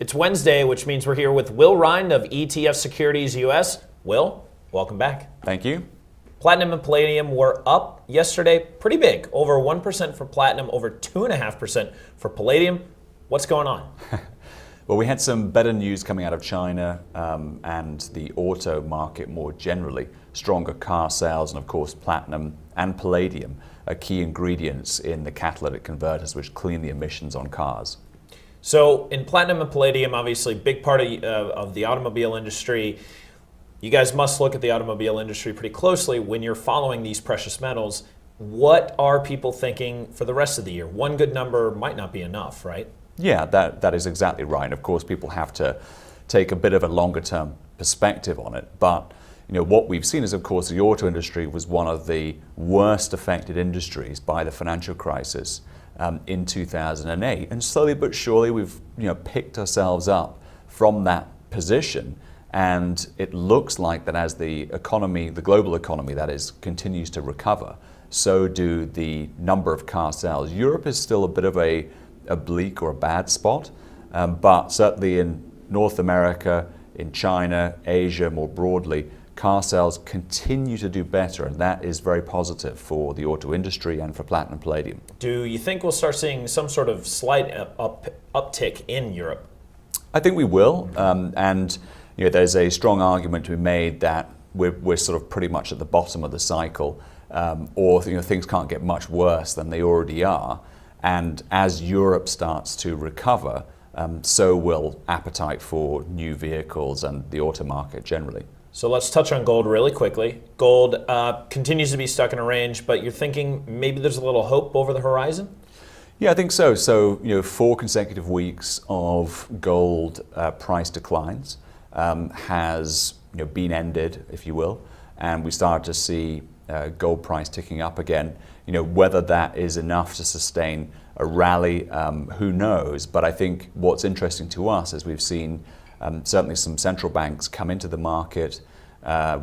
It's Wednesday, which means we're here with Will Rhind of ETF Securities US. Will, welcome back. Thank you. Platinum and palladium were up yesterday, pretty big, over 1% for platinum, over 2.5% for palladium. What's going on? Well, we had some better news coming out of China and the auto market more generally. Stronger car sales, and of course platinum and palladium are key ingredients in the catalytic converters which clean the emissions on cars. So in platinum and palladium, obviously big part of the automobile industry. You guys must look at the automobile industry pretty closely when you're following these precious metals. What are people thinking for the rest of the year? One good number might not be enough, right? Yeah, that is exactly right. Of course, people have to take a bit of a longer term perspective on it. But what we've seen is, of course, the auto industry was one of the worst affected industries by the financial crisis in 2008. And slowly but surely, we've picked ourselves up from that position. And it looks like that as the economy, the global economy that is, continues to recover, so do the number of car sales. Europe is still a bit of a bleak or a bad spot, but certainly in North America, in China, Asia more broadly, car sales continue to do better, and that is very positive for the auto industry and for platinum palladium. Do you think we'll start seeing some sort of slight uptick in Europe? I think we will, and there's a strong argument to be made that we're sort of pretty much at the bottom of the cycle, or things can't get much worse than they already are. And as Europe starts to recover, so will appetite for new vehicles and the auto market generally. So let's touch on gold really quickly. Gold continues to be stuck in a range, but you're thinking maybe there's a little hope over the horizon? Yeah, I think so. So 4 consecutive weeks of gold price declines has been ended, if you will, and we started to see gold price ticking up again. Whether that is enough to sustain a rally, who knows? But I think what's interesting to us is we've seen certainly some central banks come into the market,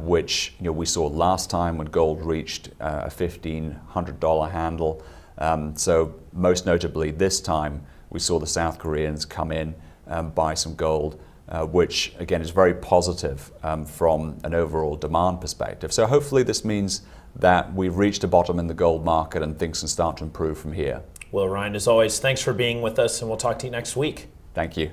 which we saw last time when gold reached a $1,500 handle. So most notably this time we saw the South Koreans come in, buy some gold, which again is very positive from an overall demand perspective. So hopefully this means that we've reached a bottom in the gold market and things can start to improve from here. Will Rhind, as always, thanks for being with us, and we'll talk to you next week. Thank you.